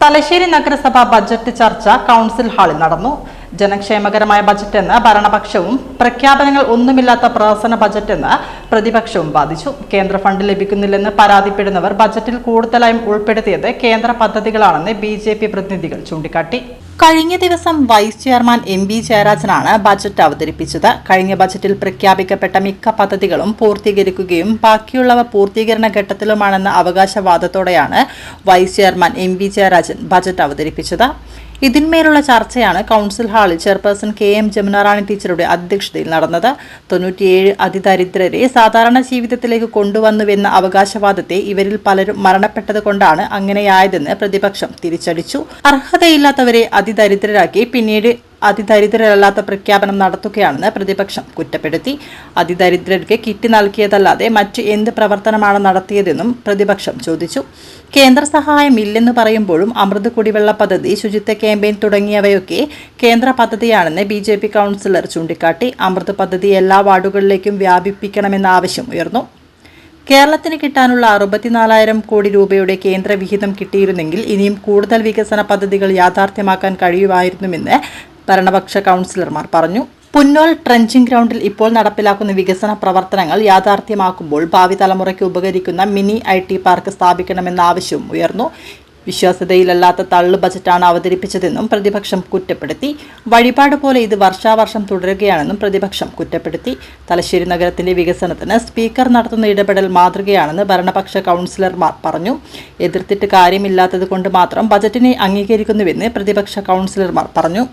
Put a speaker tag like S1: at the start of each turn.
S1: തലശ്ശേരി നഗരസഭ ബജറ്റ് ചർച്ച കൗൺസിൽ ഹാളിൽ നടന്നു. ജനക്ഷേമകരമായ ബജറ്റെന്ന് ഭരണപക്ഷവും പ്രഖ്യാപനങ്ങൾ ഒന്നുമില്ലാത്ത പ്രഹസന ബജറ്റെന്ന് പ്രതിപക്ഷവും വാദിച്ചു. കേന്ദ്ര ഫണ്ട് ലഭിക്കുന്നില്ലെന്ന് പരാതിപ്പെടുന്നവർ ബജറ്റിൽ കൂടുതലായും ഉൾപ്പെടുത്തിയത് കേന്ദ്ര പദ്ധതികളാണെന്ന് BJP പ്രതിനിധികൾ ചൂണ്ടിക്കാട്ടി. കഴിഞ്ഞ ദിവസം വൈസ് ചെയർമാൻ MB ജയരാജനാണ് ബജറ്റ് അവതരിപ്പിച്ചത്. കഴിഞ്ഞ ബജറ്റിൽ പ്രഖ്യാപിക്കപ്പെട്ട മിക്ക പദ്ധതികളും പൂർത്തീകരിക്കുകയും ബാക്കിയുള്ളവ പൂർത്തീകരണ ഘട്ടത്തിലുമാണെന്ന അവകാശവാദത്തോടെയാണ് vice chairman MB Jayarajan budget അവതരിപ്പിച്ചത്. ഇതിന്മേലുള്ള ചർച്ചയാണ് കൗൺസിൽ ഹാളിൽ ചെയർപേഴ്സൺ KM ജമുന റാണി ടീച്ചറുടെ അധ്യക്ഷതയിൽ നടന്നത്. 97 അതിദരിദ്രരെ സാധാരണ ജീവിതത്തിലേക്ക് കൊണ്ടുവന്നുവെന്ന അവകാശവാദത്തെ ഇവരിൽ പലരും മരണപ്പെട്ടതുകൊണ്ടാണ് അങ്ങനെയായതെന്ന് പ്രതിപക്ഷം തിരിച്ചടിച്ചു. അർഹതയില്ലാത്തവരെ അതിദരിദ്രരാക്കി പിന്നീട് അതിദരിദ്രരല്ലാത്ത പ്രഖ്യാപനം നടത്തുകയാണെന്ന് പ്രതിപക്ഷം കുറ്റപ്പെടുത്തി. അതിദരിദ്രർക്ക് കിറ്റ് നൽകിയതല്ലാതെ മറ്റ് എന്ത് പ്രവർത്തനമാണ് നടത്തിയതെന്നും പ്രതിപക്ഷം ചോദിച്ചു. കേന്ദ്ര സഹായം ഇല്ലെന്ന് പറയുമ്പോഴും അമൃത് കുടിവെള്ള പദ്ധതി, ശുചിത്വ ക്യാമ്പയിൻ തുടങ്ങിയവയൊക്കെ കേന്ദ്ര പദ്ധതിയാണെന്ന് BJP കൗൺസിലർ ചൂണ്ടിക്കാട്ടി. അമൃത് പദ്ധതി എല്ലാ വാർഡുകളിലേക്കും വ്യാപിപ്പിക്കണമെന്ന ആവശ്യം ഉയർന്നു. കേരളത്തിന് കിട്ടാനുള്ള 64,000 കോടി രൂപയുടെ കേന്ദ്ര വിഹിതം കിട്ടിയിരുന്നെങ്കിൽ ഇനിയും കൂടുതൽ വികസന പദ്ധതികൾ യാഥാർത്ഥ്യമാക്കാൻ കഴിയുമായിരുന്നുവെന്ന് ഭരണപക്ഷ കൗൺസിലർമാർ പറഞ്ഞു. പുന്നോൽ ട്രെഞ്ചിംഗ് ഗ്രൗണ്ടിൽ ഇപ്പോൾ നടപ്പിലാക്കുന്ന വികസന പ്രവർത്തനങ്ങൾ യാഥാർത്ഥ്യമാക്കുമ്പോൾ ഭാവി തലമുറയ്ക്ക് ഉപകരിക്കുന്ന മിനി IT പാർക്ക് സ്ഥാപിക്കണമെന്ന ആവശ്യവും ഉയർന്നു. വിശ്വാസ്യതയിലല്ലാത്ത തള്ളു ബജറ്റാണ് അവതരിപ്പിച്ചതെന്നും പ്രതിപക്ഷം കുറ്റപ്പെടുത്തി. വഴിപാട് പോലെ ഇത് വർഷാവർഷം തുടരുകയാണെന്നും പ്രതിപക്ഷം കുറ്റപ്പെടുത്തി. തലശ്ശേരി നഗരത്തിന്റെ വികസനത്തിന് സ്പീക്കർ നടത്തുന്ന ഇടപെടൽ മാതൃകയാണെന്ന് ഭരണപക്ഷ കൗൺസിലർമാർ പറഞ്ഞു. എതിർത്തിട്ട് കാര്യമില്ലാത്തത് കൊണ്ട് മാത്രം ബജറ്റിനെ അംഗീകരിക്കുന്നുവെന്ന് പ്രതിപക്ഷ കൗൺസിലർമാർ പറഞ്ഞു.